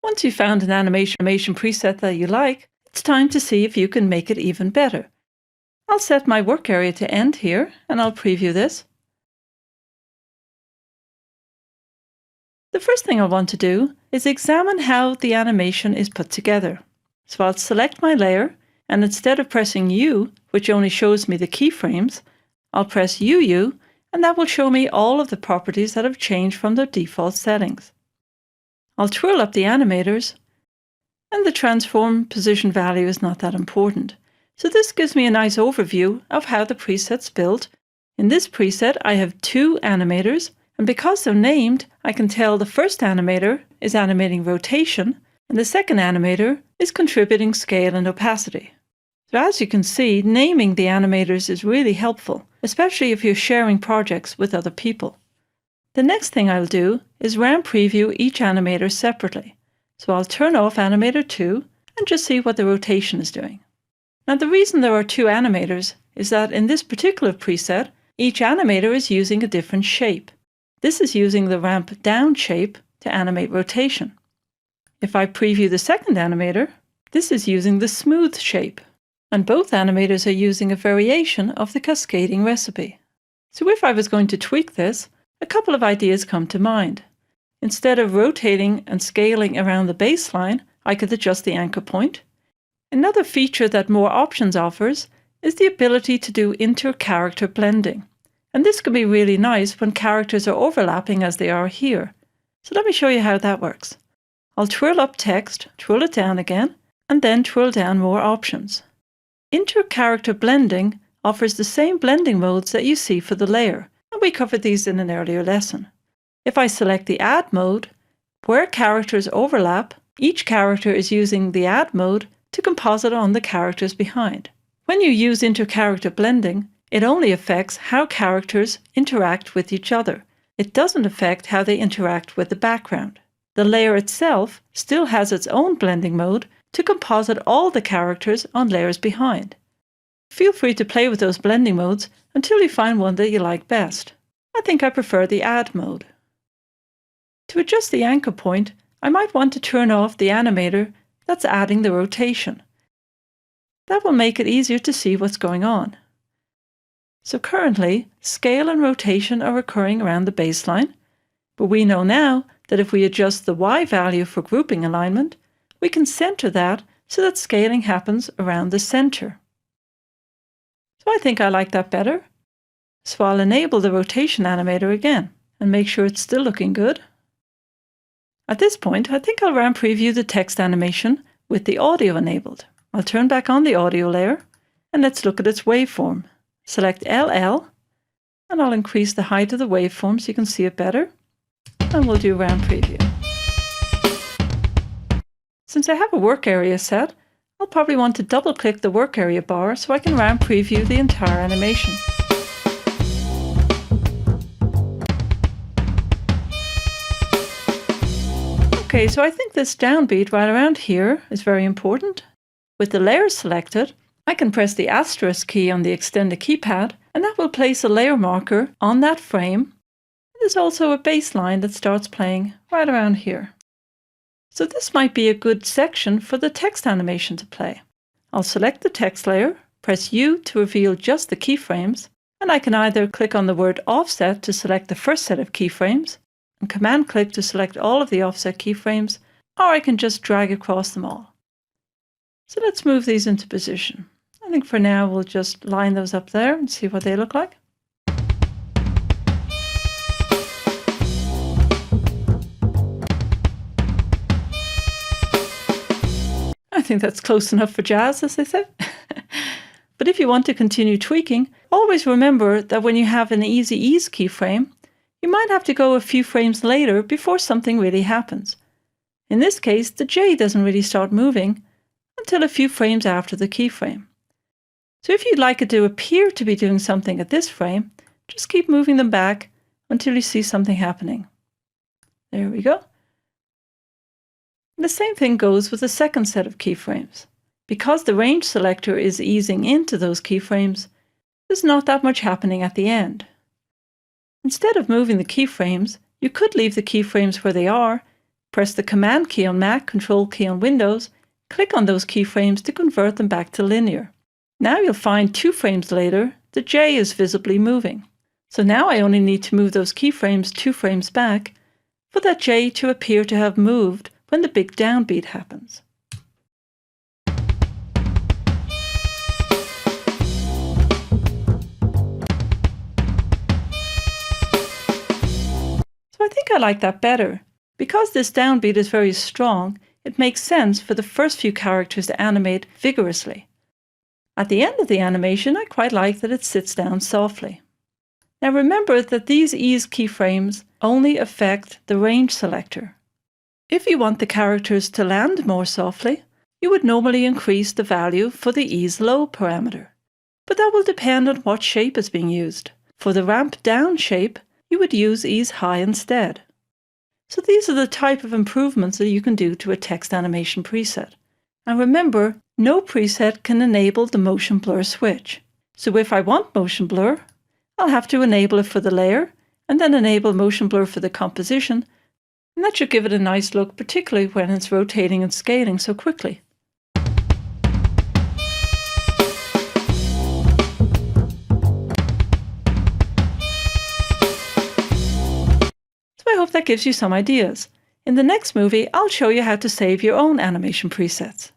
Once you've found an animation preset that you like, it's time to see if you can make it even better. I'll set my work area to end here, and I'll preview this. The first thing I want to do is examine how the animation is put together. So I'll select my layer, and instead of pressing U, which only shows me the keyframes, I'll press UU, and that will show me all of the properties that have changed from their default settings. I'll twirl up the animators, and the transform position value is not that important. So this gives me a nice overview of how the preset's built. In this preset, I have 2 animators, and because they're named, I can tell the first animator is animating rotation, and the second animator is contributing scale and opacity. So as you can see, naming the animators is really helpful, especially if you're sharing projects with other people. The next thing I'll do is ramp preview each animator separately. So I'll turn off animator 2 and just see what the rotation is doing. Now the reason there are 2 animators is that in this particular preset, each animator is using a different shape. This is using the ramp down shape to animate rotation. If I preview the second animator, this is using the smooth shape. And both animators are using a variation of the cascading recipe. So if I was going to tweak this, a couple of ideas come to mind. Instead of rotating and scaling around the baseline, I could adjust the anchor point. Another feature that More Options offers is the ability to do inter-character blending. And this can be really nice when characters are overlapping as they are here. So let me show you how that works. I'll twirl up text, twirl it down again, and then twirl down More Options. Inter-character blending offers the same blending modes that you see for the layer, and we covered these in an earlier lesson. If I select the Add mode, where characters overlap, each character is using the Add mode to composite on the characters behind. When you use inter-character blending, it only affects how characters interact with each other. It doesn't affect how they interact with the background. The layer itself still has its own blending mode to composite all the characters on layers behind. Feel free to play with those blending modes until you find one that you like best. I think I prefer the Add mode. To adjust the anchor point, I might want to turn off the animator that's adding the rotation. That will make it easier to see what's going on. So currently, scale and rotation are occurring around the baseline, but we know now that if we adjust the Y value for grouping alignment, we can center that so that scaling happens around the center. So I think I like that better. So I'll enable the rotation animator again and make sure it's still looking good. At this point, I think I'll ramp preview the text animation with the audio enabled. I'll turn back on the audio layer and let's look at its waveform. Select LL and I'll increase the height of the waveform so you can see it better. And we'll do ramp preview. Since I have a work area set, I'll probably want to double-click the work area bar so I can ramp preview the entire animation. Okay, so I think this downbeat right around here is very important. With the layer selected, I can press the asterisk key on the extended keypad, and that will place a layer marker on that frame. There's also a baseline that starts playing right around here. So this might be a good section for the text animation to play. I'll select the text layer, press U to reveal just the keyframes, and I can either click on the word offset to select the first set of keyframes, and command click to select all of the offset keyframes, or I can just drag across them all. So let's move these into position. I think for now we'll just line those up there and see what they look like. I think that's close enough for jazz, as they say. But if you want to continue tweaking, always remember that when you have an easy ease keyframe, you might have to go a few frames later before something really happens. In this case, the J doesn't really start moving until a few frames after the keyframe. So if you'd like it to appear to be doing something at this frame, just keep moving them back until you see something happening. There we go. The same thing goes with the second set of keyframes. Because the range selector is easing into those keyframes, there's not that much happening at the end. Instead of moving the keyframes, you could leave the keyframes where they are, Press the Command key on Mac, Control key on Windows, click on those keyframes to convert them back to linear. Now you'll find 2 frames later, the J is visibly moving. So now I only need to move those keyframes 2 frames back for that J to appear to have moved when the big downbeat happens. So I think I like that better. Because this downbeat is very strong, it makes sense for the first few characters to animate vigorously. At the end of the animation, I quite like that it sits down softly. Now remember that these ease keyframes only affect the range selector. If you want the characters to land more softly, you would normally increase the value for the ease low parameter. But that will depend on what shape is being used. For the ramp down shape, you would use ease high instead. So these are the type of improvements that you can do to a text animation preset. And remember, no preset can enable the motion blur switch. So if I want motion blur, I'll have to enable it for the layer and then enable motion blur for the composition, and that should give it a nice look, particularly when it's rotating and scaling so quickly. So I hope that gives you some ideas. In the next movie, I'll show you how to save your own animation presets.